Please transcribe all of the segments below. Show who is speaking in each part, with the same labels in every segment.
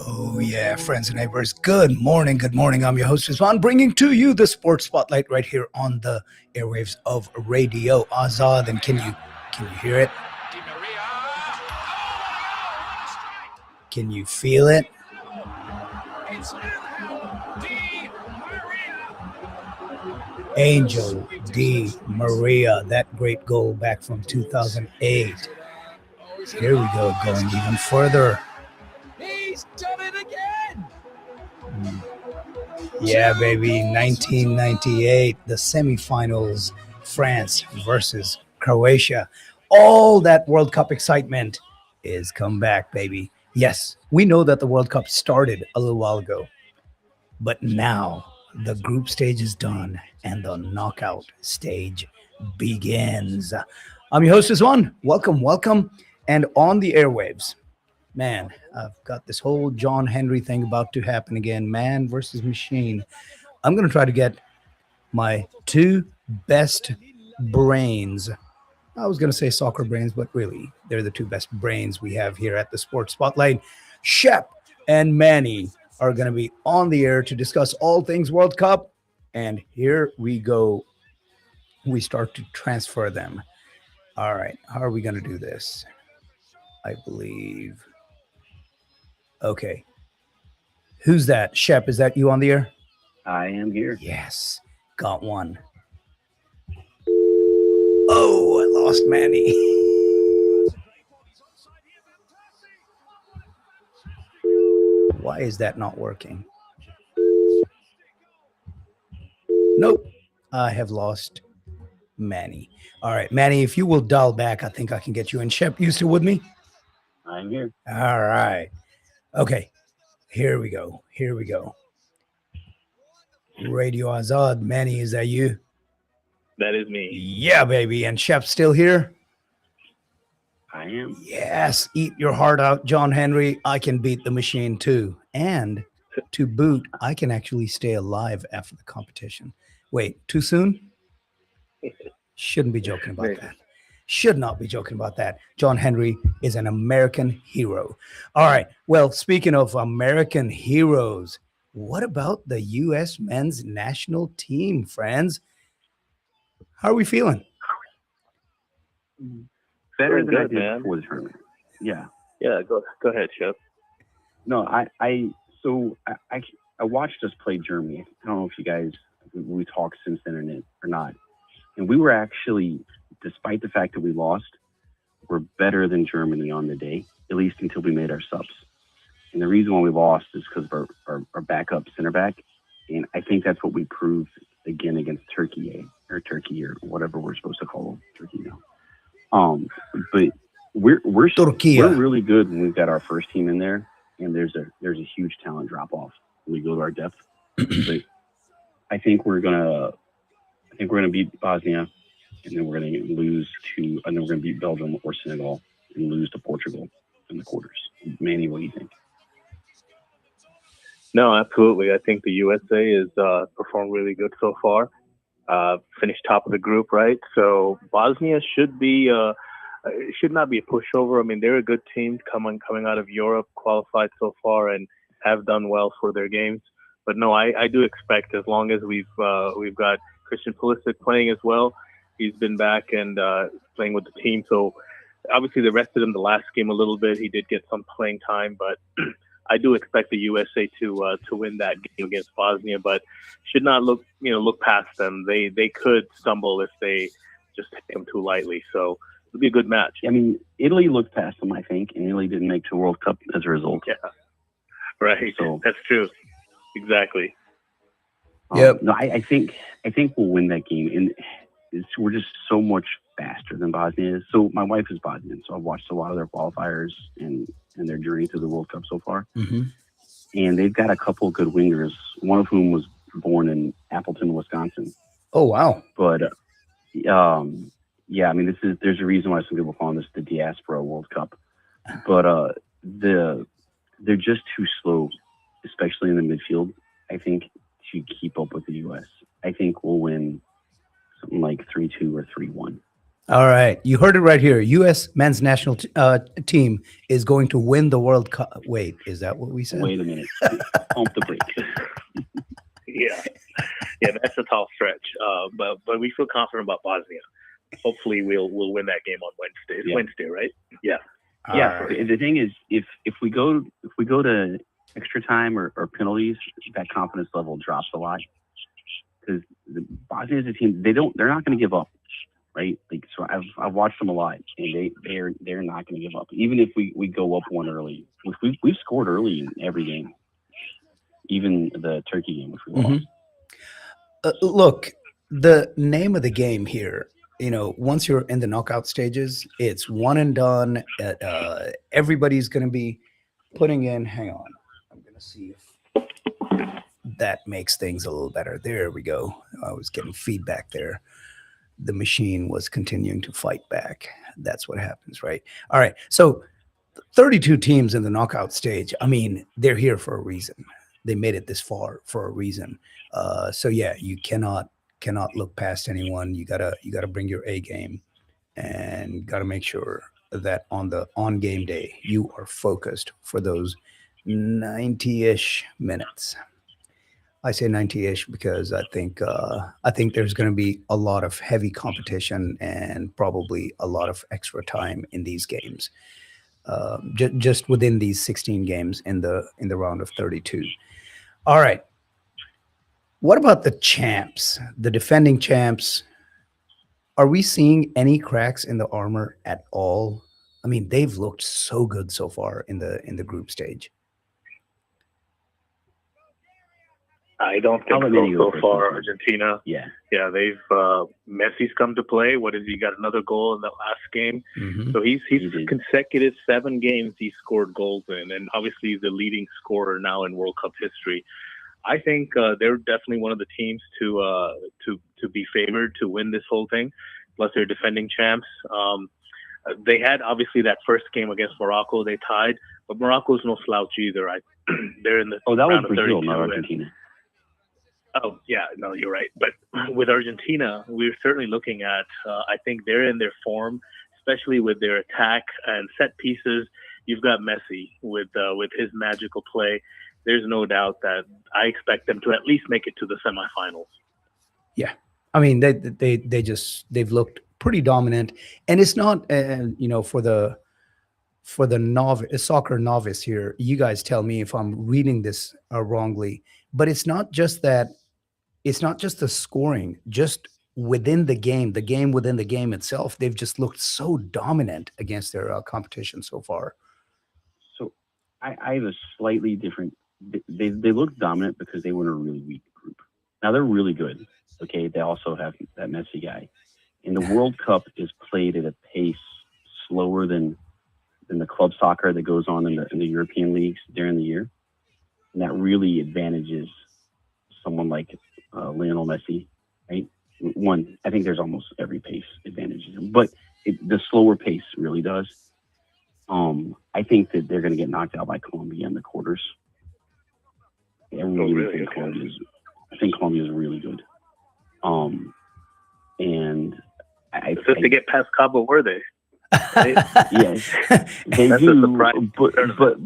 Speaker 1: Oh, yeah, friends and neighbors. Good morning. Good morning. I'm your host, Rizwan, bringing to you the Sports Spotlight right here on the airwaves of Radio Azad. And can you hear it? Can you feel it? Angel Di Maria, that great goal back from 2008. Here we go, going even further.
Speaker 2: He's done it again.
Speaker 1: Yeah, baby, 1998, the semifinals, France versus Croatia. All that World Cup excitement is come back, baby. Yes, we know that the World Cup started a little while ago, but now the group stage is done and the knockout stage begins. I'm your host, Rizwan. Welcome, welcome. And on the airwaves, man, I've got this whole John Henry thing about to happen again, man versus machine. I'm going to try to get my two best brains. I was going to say soccer brains, but really, they're the two best brains we have here at the Sports Spotlight. Shep and Manny are going to be on the air to discuss all things World Cup. And here we go. We start to transfer them. All right. How are we going to do this? I believe. Okay. Who's that? Shep, is that you on the air?
Speaker 3: I am here.
Speaker 1: Yes. Got one. Oh, I lost Manny. Why is that not working? Nope. I have lost Manny. All right, Manny, if you will dial back, I think I can get you in. Shep, you still with me?
Speaker 3: I'm here.
Speaker 1: All right. Okay. Here we go. Here we go. Radio Azad. Manny, is that you?
Speaker 4: That is me.
Speaker 1: Yeah, baby. And Shep's still here?
Speaker 3: I am.
Speaker 1: Yes. Eat your heart out, John Henry. I can beat the machine too. And to boot, I can actually stay alive after the competition. Wait, too soon? Shouldn't be joking about that. Should not be joking about that. John Henry is an American hero. All right. Well, speaking of American heroes, what about the U.S. men's national team, friends? How are we feeling?
Speaker 3: Better
Speaker 4: Doing
Speaker 3: than I
Speaker 4: good,
Speaker 3: did
Speaker 4: man.
Speaker 3: before the tournament. Yeah.
Speaker 4: Yeah, go ahead, Shep.
Speaker 3: No, I watched us play Germany. I don't know if you guys we talked since then or not. And we were actually, despite the fact that we lost, we're better than Germany on the day, at least until we made our subs. And the reason why we lost is because of our backup center back. And I think that's what we proved again against Turkey or whatever we're supposed to call them, Turkey now. But we're really good when we've got our first team in there, and there's a huge talent drop off when we go to our depth. But I think we're gonna beat Bosnia, and then we're gonna beat Belgium or Senegal and lose to Portugal in the quarters. Manny, what do you think?
Speaker 4: No, absolutely. I think the USA has performed really good so far. Finished top of the group, right? So Bosnia should not be a pushover. I mean, they're a good team coming out of Europe, qualified so far, and have done well for their games. But no, I do expect, as long as we've got Christian Pulisic playing as well, he's been back and playing with the team. So obviously they rested him the last game a little bit. He did get some playing time, but I do expect the USA to win that game against Bosnia, but should not look past them. They could stumble if they just take them too lightly. So it'll be a good match.
Speaker 3: I mean, Italy looked past them, I think, and Italy didn't make the World Cup as a result.
Speaker 4: Yeah, right.
Speaker 3: So
Speaker 4: that's true. Exactly.
Speaker 1: Yep.
Speaker 3: No, I think we'll win that game, and we're just so much faster than Bosnia is. So my wife is Bosnian, so I've watched a lot of their qualifiers and their journey through the World Cup so far.
Speaker 1: Mm-hmm.
Speaker 3: And they've got a couple of good wingers, one of whom was born in Appleton, Wisconsin.
Speaker 1: Oh, wow.
Speaker 3: But yeah, I mean, there's a reason why some people call this the Diaspora World Cup. But they're just too slow, especially in the midfield, I think, to keep up with the U.S. I think we'll win something like 3-2 or 3-1.
Speaker 1: All right, you heard it right here. U.S. men's national team is going to win the World Cup. Wait, is that what we said?
Speaker 3: Wait a minute. Pump the brakes.
Speaker 4: Yeah, yeah, that's a tall stretch. But we feel confident about Bosnia. Hopefully, we'll win that game on Wednesday. It's Wednesday, right? Yeah.
Speaker 3: Yeah.
Speaker 1: Right.
Speaker 3: The thing is, if we go to extra time or penalties, that confidence level drops a lot because Bosnia is a team. They're not going to give up, right? Like so, I've watched them a lot, and they're not going to give up. Even if we go up one early, we've scored early in every game, even the Turkey game, which we lost.
Speaker 1: Look, the name of the game here, once you're in the knockout stages, it's one and done. Everybody's going to be putting in. Hang on. I'm going to see if that makes things a little better. There we go. I was getting feedback there. The machine was continuing to fight back. That's what happens, right? All right. So 32 teams in the knockout stage. I mean, they're here for a reason. They made it this far for a reason. So yeah, you cannot look past anyone. You gotta bring your A game, and gotta make sure that on game day you are focused for those 90-ish minutes. I say 90-ish because I think there's going to be a lot of heavy competition and probably a lot of extra time in these games, just within these 16 games in the round of 32. All right. What about the champs, the defending champs? Are we seeing any cracks in the armor at all? I mean, they've looked so good so far in the group stage.
Speaker 4: I don't think so far. Argentina,
Speaker 3: Yeah.
Speaker 4: They've Messi's come to play. What is he got another goal in that last game?
Speaker 1: Mm-hmm.
Speaker 4: So he's
Speaker 3: He did.
Speaker 4: consecutive 7 games he scored goals in, and obviously he's the leading scorer now in World Cup history. I think they're definitely one of the teams to be favored to win this whole thing. Plus, they're defending champs. They had obviously that first game against Morocco. They tied, but Morocco's no slouch either. They're in the
Speaker 3: Oh, that was
Speaker 4: round of
Speaker 3: Brazil,
Speaker 4: 32,
Speaker 3: not
Speaker 4: and-
Speaker 3: Argentina.
Speaker 4: Oh, yeah, no, you're right. But with Argentina, we're certainly looking at, I think they're in their form, especially with their attack and set pieces. You've got Messi with his magical play. There's no doubt that I expect them to at least make it to the semifinals.
Speaker 1: Yeah. I mean, they've looked pretty dominant, and it's not, for the novice, soccer novice here. You guys tell me if I'm reading this wrongly, but it's not just that. It's not just the scoring, just within the game within the game itself. They've just looked so dominant against their competition so far.
Speaker 3: So I have a slightly different. They look dominant because they were in a really weak group. Now they're really good. Okay, they also have that Messi guy, and the World Cup is played at a pace slower than the club soccer that goes on in the European leagues during the year, and that really advantages someone like Lionel Messi, right? One, I think there's almost every pace advantages him, but the slower pace really does. I think that they're going to get knocked out by Colombia in the quarters. I really think Colombia is really good. And
Speaker 4: Just to get past Cabo Verde.
Speaker 3: Yes, they
Speaker 4: That's
Speaker 3: do.
Speaker 4: a surprise.
Speaker 3: But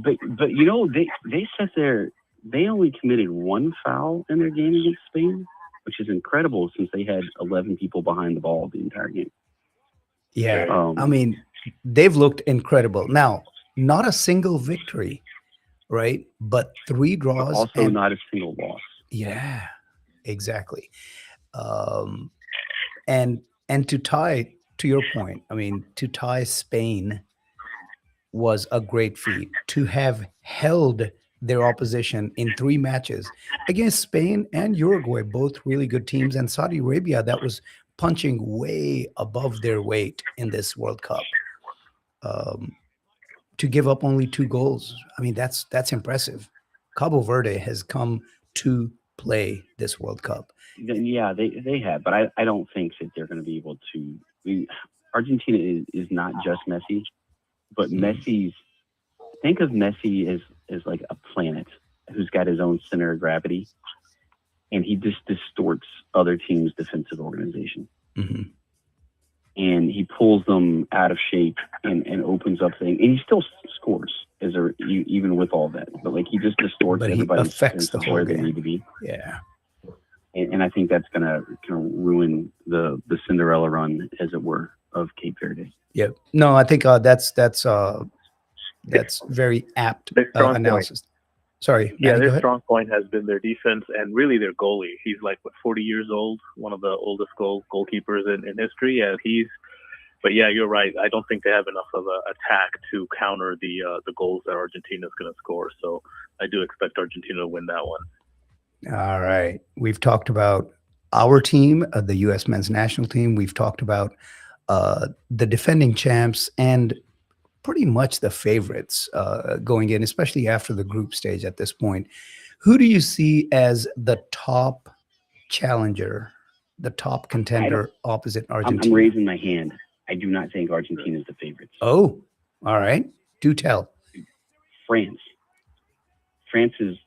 Speaker 3: they only committed 1 foul in their game against Spain, which is incredible since they had 11 people behind the ball the entire game.
Speaker 1: Yeah. I mean, they've looked incredible. Now, not a single victory, right? But 3 draws.
Speaker 3: Also, not a single loss.
Speaker 1: Yeah, exactly. And to tie, to your point, I mean, to tie Spain was a great feat. To have held their opposition in 3 matches against Spain and Uruguay, both really good teams, and Saudi Arabia that was punching way above their weight in this World Cup. To give up only 2 goals, I mean, that's impressive. Cabo Verde has come to play this World Cup.
Speaker 3: Yeah, they have, but I don't think that they're going to be able to. Argentina is not just Messi, but Messi's. Think of Messi as like a planet who's got his own center of gravity, and he just distorts other teams' defensive organization.
Speaker 1: Mm-hmm.
Speaker 3: and he pulls them out of shape and opens up things, and he still scores even with all that. But like, he just distorts
Speaker 1: But he
Speaker 3: everybody's
Speaker 1: affects
Speaker 3: sense
Speaker 1: the
Speaker 3: of
Speaker 1: whole
Speaker 3: where they
Speaker 1: game.
Speaker 3: need to be.
Speaker 1: Yeah.
Speaker 3: And I think that's gonna ruin the Cinderella run, as it were, of Cape Verde.
Speaker 1: Yeah. No, I think that's very apt
Speaker 4: Their strong point.
Speaker 1: analysis. Sorry.
Speaker 4: Yeah,
Speaker 1: Manny, go
Speaker 4: their
Speaker 1: ahead.
Speaker 4: strong point has been their defense and really their goalie. He's like 40 years old, one of the oldest goalkeepers in history, and But yeah, you're right. I don't think they have enough of an attack to counter the goals that Argentina is going to score. So I do expect Argentina to win that one.
Speaker 1: All right. We've talked about our team, the U.S. men's national team. We've talked about the defending champs and pretty much the favorites going in, especially after the group stage at this point. Who do you see as the top challenger, the top contender opposite Argentina?
Speaker 3: I'm raising my hand. I do not think Argentina is the favorites.
Speaker 1: Oh, all right. Do tell.
Speaker 3: France. France's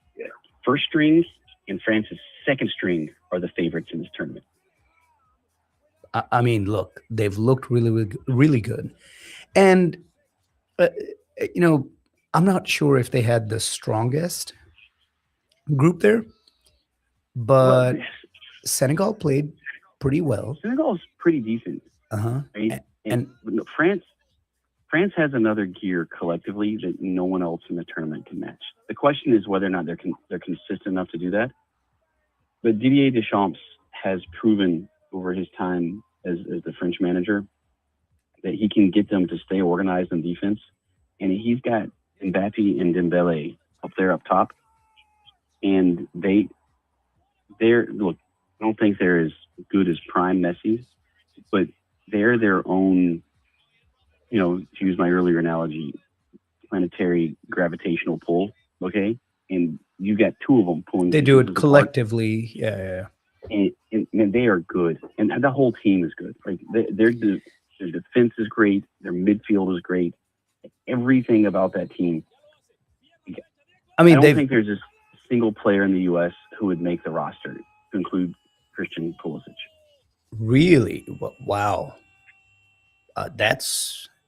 Speaker 3: first strings and France's second string are the favorites in this tournament.
Speaker 1: I mean, look, they've looked really, really good. And, I'm not sure if they had the strongest group there, but Senegal played pretty well.
Speaker 3: Senegal's pretty decent.
Speaker 1: Uh-huh.
Speaker 3: Right? And France has another gear collectively that no one else in the tournament can match. The question is whether or not they're consistent enough to do that. But Didier Deschamps has proven over his time as the French manager that he can get them to stay organized in defense. And he's got Mbappe and Dembele up there up top. And look, I don't think they're as good as prime Messi, but they're their own, to use my earlier analogy, planetary gravitational pull, okay? And you got two of them pulling.
Speaker 1: They do it collectively. Yeah.
Speaker 3: And they are good. And the whole team is good. Like their defense is great. Their midfield is great. Everything about that team.
Speaker 1: I mean,
Speaker 3: I don't think there's a single player in the U.S. who would make the roster, to include Christian Pulisic.
Speaker 1: Really? Wow.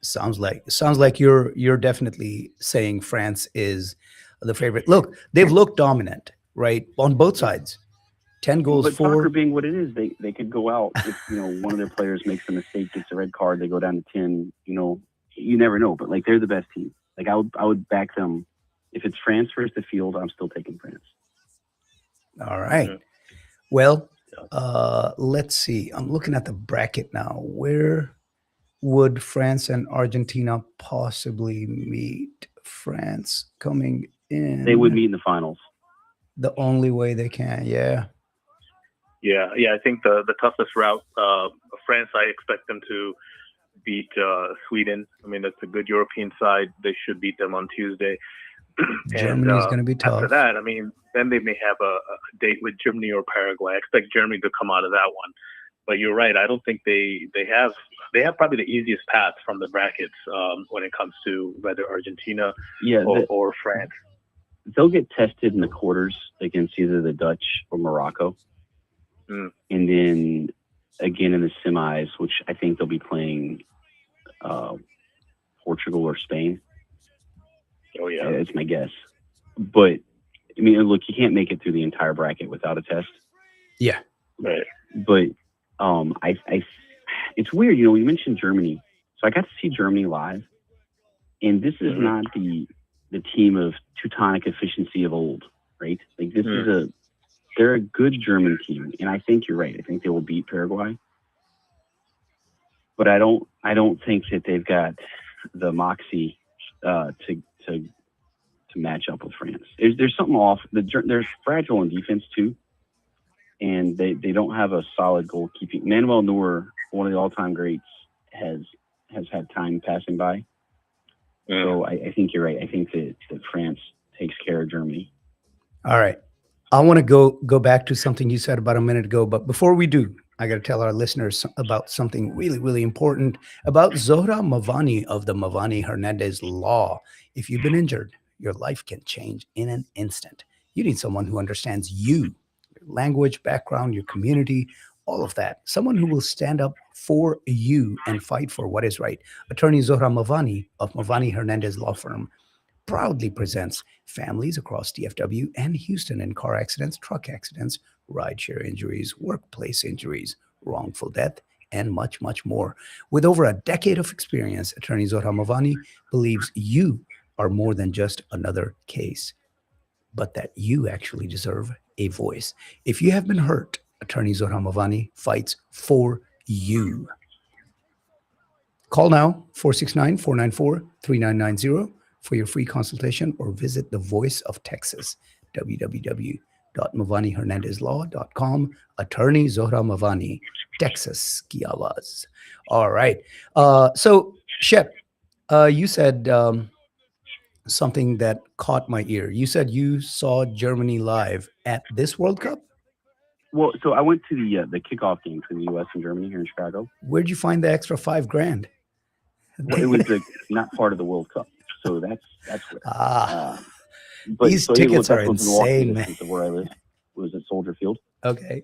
Speaker 1: Sounds like you're definitely saying France is the favorite. Look, they've looked dominant, right, on both sides. 10 goals
Speaker 3: but
Speaker 1: for.
Speaker 3: Soccer being what it is, they could go out if one of their players makes a mistake, gets a red card, they go down to 10. You never know. But like, they're the best team. Like, I would back them. If it's France versus the field, I'm still taking France.
Speaker 1: All right.
Speaker 3: Mm-hmm.
Speaker 1: Well, let's see. I'm looking at the bracket now. Where would France and Argentina possibly meet? France coming in.
Speaker 3: They would meet in the finals.
Speaker 1: The only way they can, yeah.
Speaker 4: Yeah. I think the toughest route, France, I expect them to beat Sweden. I mean, that's a good European side. They should beat them on Tuesday.
Speaker 1: Germany is going to be tough.
Speaker 4: After that, I mean, then they may have a date with Germany or Paraguay. I expect Germany to come out of that one. But you're right. I don't think they have probably the easiest path from the brackets when it comes to whether Argentina or France.
Speaker 3: They'll get tested in the quarters against either the Dutch or Morocco. And then again in the semis, which I think they'll be playing Portugal or Spain.
Speaker 4: Oh, yeah.
Speaker 3: It's my guess. But, I mean, look, you can't make it through the entire bracket without a test.
Speaker 1: Yeah.
Speaker 4: Right.
Speaker 3: But it's weird, you mentioned Germany. So I got to see Germany live. And this is not the team of Teutonic efficiency of old, right? Like, this is they're a good German team. And I think you're right. I think they will beat Paraguay. But I don't think that they've got the moxie to match up with France. There's something off. They're fragile in defense too, and they don't have a solid goalkeeping. Manuel Neuer, one of the all-time greats, has had time passing by. So I think you're right. I think that France takes care of Germany.
Speaker 1: All right. I want to go back to something you said about a minute ago, but before we do, I got to tell our listeners about something really, really important about Zohra Mavani of the Mavani Hernandez Law. If you've been injured, your life can change in an instant. You need someone who understands you, your language, background, your community, all of that. Someone who will stand up for you and fight for what is right. Attorney Zohra Mavani of Mavani Hernandez Law Firm proudly presents families across DFW and Houston in car accidents, truck accidents, rideshare injuries, workplace injuries, wrongful death, and much, much more. With over a decade of experience, Attorney Zohra Mavani believes you are more than just another case, but that you actually deserve a voice. If you have been hurt, Attorney Zohra Mavani fights for you. Call now, 469-494-3990 for your free consultation, or visit the Voice of Texas, www.mavanihernandezlaw.com. Attorney Zohra Mavani, Texas Ki Awaaz. All right. So, Shep, you said something that caught my ear. You said you saw Germany live at this World Cup.
Speaker 3: Well, so I went to the kickoff game between the U.S. and Germany here in Chicago.
Speaker 1: Where'd you find the extra $5,000?
Speaker 3: Well, it was not part of the World Cup, so that's where. But
Speaker 1: These
Speaker 3: so
Speaker 1: tickets are
Speaker 3: that's Milwaukee,
Speaker 1: insane, man.
Speaker 3: distance of where I live. It was at Soldier Field,
Speaker 1: Okay.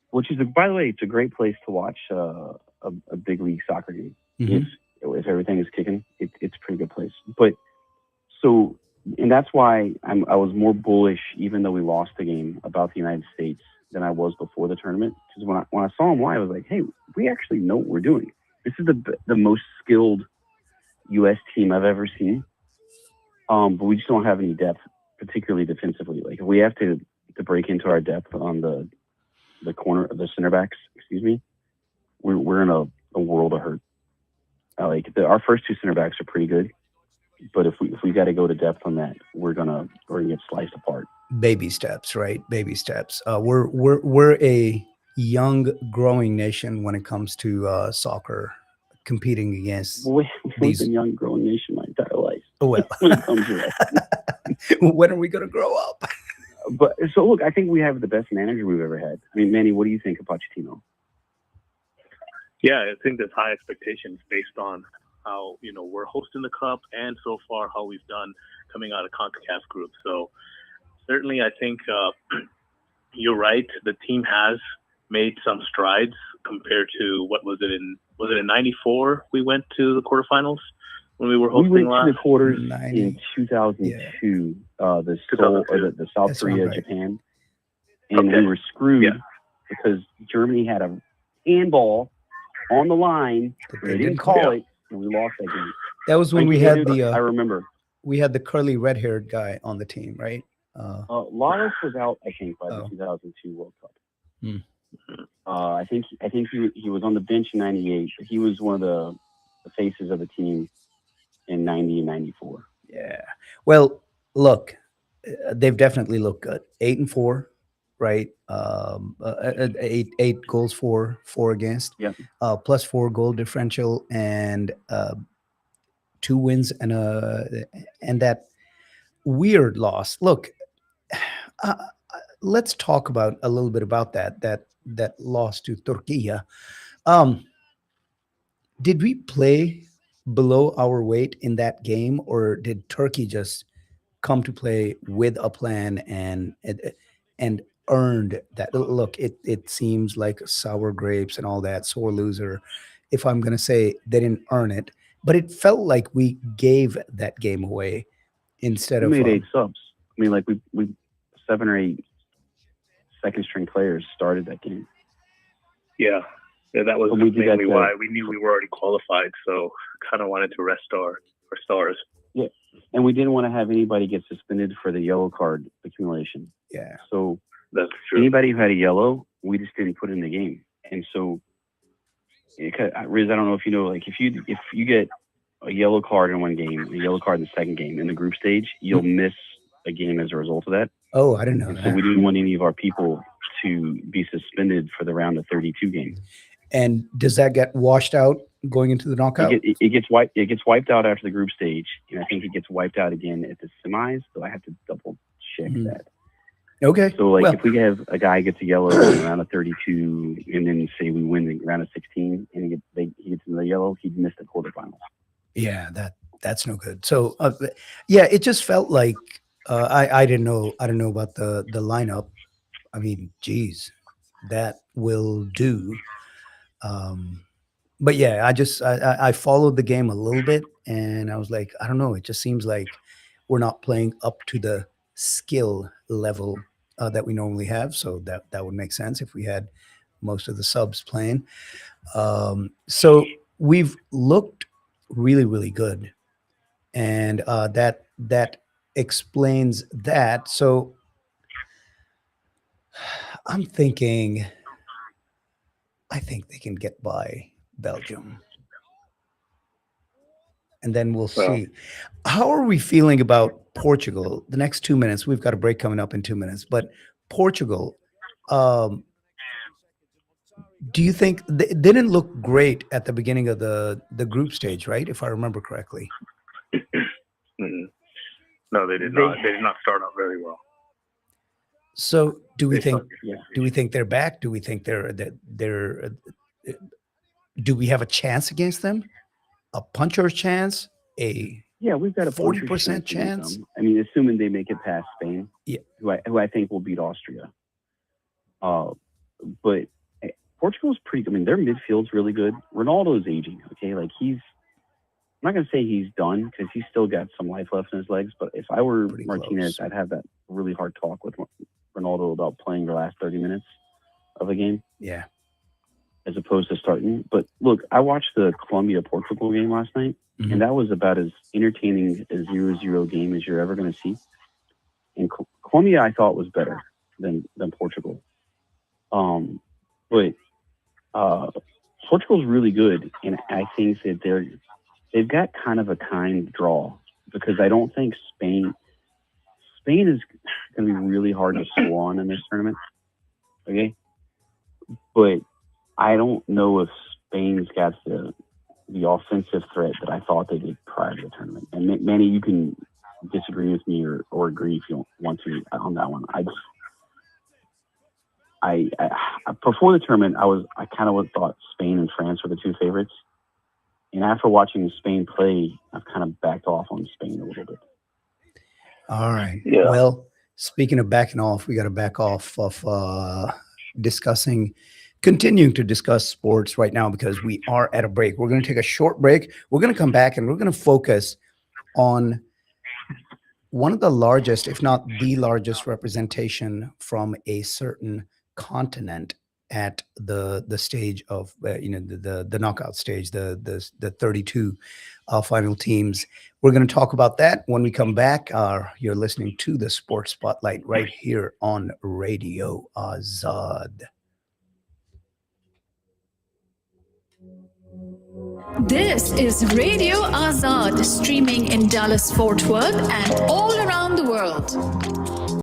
Speaker 3: which is, by the way, it's a great place to watch a big league soccer game.
Speaker 1: Mhm.
Speaker 3: If everything is kicking, it's a pretty good place. But so, and that's why I was more bullish, even though we lost the game, about the United States than I was before the tournament. Because when I saw them live, I was like, hey, we actually know what we're doing. This is the most skilled U.S. team I've ever seen. But we just don't have any depth, particularly defensively. Like, if we have to break into our depth on the corner of the center backs, we're in a world of hurt. Our first two center backs are pretty good, but if we got to go to depth on that, we're gonna get sliced apart.
Speaker 1: Baby steps, right? Baby steps. We're a young, growing nation when it comes to soccer, competing against.
Speaker 3: We've
Speaker 1: These-
Speaker 3: been a young, growing nation my entire life.
Speaker 1: Well,
Speaker 3: When it comes to that.
Speaker 1: when are we gonna grow up?
Speaker 3: But so look, I think we have the best manager we've ever had. I mean, Manny, what do you think of Pochettino?
Speaker 4: Yeah, I think there's high expectations based on how, we're hosting the cup and so far how we've done coming out of CONCACAF group. So certainly I think you're right. The team has made some strides compared to what was it in 94 we went to the quarterfinals when we were
Speaker 3: We
Speaker 4: hosting
Speaker 3: went to the
Speaker 4: last?
Speaker 3: quarters
Speaker 1: 90.
Speaker 3: in 2002, the
Speaker 4: 2002.
Speaker 3: the South
Speaker 1: That sounds
Speaker 3: Korea,
Speaker 1: right.
Speaker 3: Japan, and
Speaker 4: Okay.
Speaker 3: we were screwed
Speaker 4: Yeah.
Speaker 3: because Germany had a handball on the line.
Speaker 1: That
Speaker 3: They didn't call
Speaker 4: Yeah.
Speaker 3: it, and we lost that game.
Speaker 1: That was when
Speaker 3: Like,
Speaker 1: we
Speaker 3: you
Speaker 1: had
Speaker 3: know, I
Speaker 1: the
Speaker 3: remember.
Speaker 1: curly red-haired guy on the team, right?
Speaker 3: Lawless was out, I think, by the
Speaker 1: Oh.
Speaker 3: 2002 World Cup.
Speaker 1: Hmm.
Speaker 3: I think he was on the bench in '98. He was one of the faces of the team in '90 and '94.
Speaker 1: Yeah. Well, look, they've definitely looked good. 8-4, right? Eight goals for, 4 against.
Speaker 3: Yep.
Speaker 1: Plus 4 goal differential, and 2 wins and that weird loss. Look, let's talk about a little bit about that loss to Turkey. Did we play below our weight in that game, or did Turkey just come to play with a plan and earned that? Look, it seems like sour grapes and all that, sore loser. If I'm going to say they didn't earn it, but it felt like we gave that game away instead
Speaker 3: We
Speaker 1: of
Speaker 3: made 8 subs. I mean, like we 7 or 8 second string players started that game.
Speaker 4: Yeah, that was
Speaker 3: But we did that
Speaker 4: mainly
Speaker 3: to-
Speaker 4: why we knew we were already qualified. So kind of wanted to rest our stars.
Speaker 3: And we didn't want to have anybody get suspended for the yellow card accumulation.
Speaker 1: yeah.
Speaker 3: So
Speaker 4: That's true.
Speaker 3: anybody who had a yellow, we just didn't put in the game. And so, Riz, I don't know if you know, like if you get a yellow card in one game, a yellow card in the second game in the group stage, you'll miss a game as a result of that.
Speaker 1: Oh, I didn't know
Speaker 3: And so
Speaker 1: that.
Speaker 3: we didn't want any of our people to be suspended for the round of 32 game.
Speaker 1: And does that get washed out going into the knockout?
Speaker 3: It gets wiped out after the group stage, and I think it gets wiped out again at the semis. So I have to double check
Speaker 1: Mhm.
Speaker 3: that.
Speaker 1: Okay.
Speaker 3: So like
Speaker 1: well,
Speaker 3: if we have a guy gets a yellow in the round of 32, and then say we win the round of 16, and he gets another yellow, he'd miss the quarterfinals.
Speaker 1: yeah, that's no good. So yeah, it just felt like I didn't know about the lineup. I mean, geez, that will do. But yeah, I followed the game a little bit, and I was like, I don't know, it just seems like we're not playing up to the skill level that we normally have. So that would make sense if we had most of the subs playing. So we've looked really, really good, and that explains that. So I'm thinking, I think they can get by Belgium, and then we'll
Speaker 4: Well,
Speaker 1: see. How are we feeling about Portugal? The next 2 minutes, we've got a break coming up in 2 minutes, but Portugal, um, do you think they didn't look great at the beginning of the group stage, right? If I remember correctly.
Speaker 4: mhm. No, they did not. They did not start out very well.
Speaker 1: So do we
Speaker 4: They
Speaker 1: think
Speaker 4: started-
Speaker 3: Yeah.
Speaker 1: do we think they're back? Do we think they're do we have a chance against them? A puncher's chance? A
Speaker 3: Yeah, we've got a
Speaker 1: 40%
Speaker 3: puncher's to beat
Speaker 1: chance?
Speaker 3: them. I mean, assuming they make it past Spain,
Speaker 1: Yeah.
Speaker 3: who I think will beat Austria. But Portugal's pretty. I mean, their midfield's really good. Ronaldo's aging. Okay, like I'm not gonna say he's done because he's still got some life left in his legs. But if I were
Speaker 1: Pretty
Speaker 3: Martinez,
Speaker 1: close.
Speaker 3: I'd have that really hard talk with Ronaldo about playing the last 30 minutes of a game
Speaker 1: yeah.
Speaker 3: as opposed to starting. But look, I watched the Colombia-Portugal game last night,
Speaker 1: Mhm.
Speaker 3: and that was about as entertaining a 0-0 game as you're ever going to see. And Colombia, I thought, was better than Portugal. But Portugal's really good, and I think that they've got kind of a kind draw because I don't think Spain is going to be really hard to score on in this tournament. Okay, but I don't know if Spain's got the offensive threat that I thought they did prior to the tournament. And Manny, you can disagree with me or agree if you want to on that one. I before the tournament, I kind of thought Spain and France were the two favorites. And after watching Spain play, I've kind of backed off on Spain a little bit.
Speaker 1: All right.
Speaker 4: Yeah.
Speaker 1: Well, speaking of backing off, we got to back off of continuing to discuss sports right now because we are at a break. We're going to take a short break. We're going to come back and we're going to focus on one of the largest, if not the largest representation from a certain continent at the stage of the knockout stage, the 32 final teams. We're going to talk about that when we come back. You're listening to the Sports Spotlight right here on Radio Azad.
Speaker 5: This is Radio Azad, streaming in Dallas, Fort Worth, and all around the world.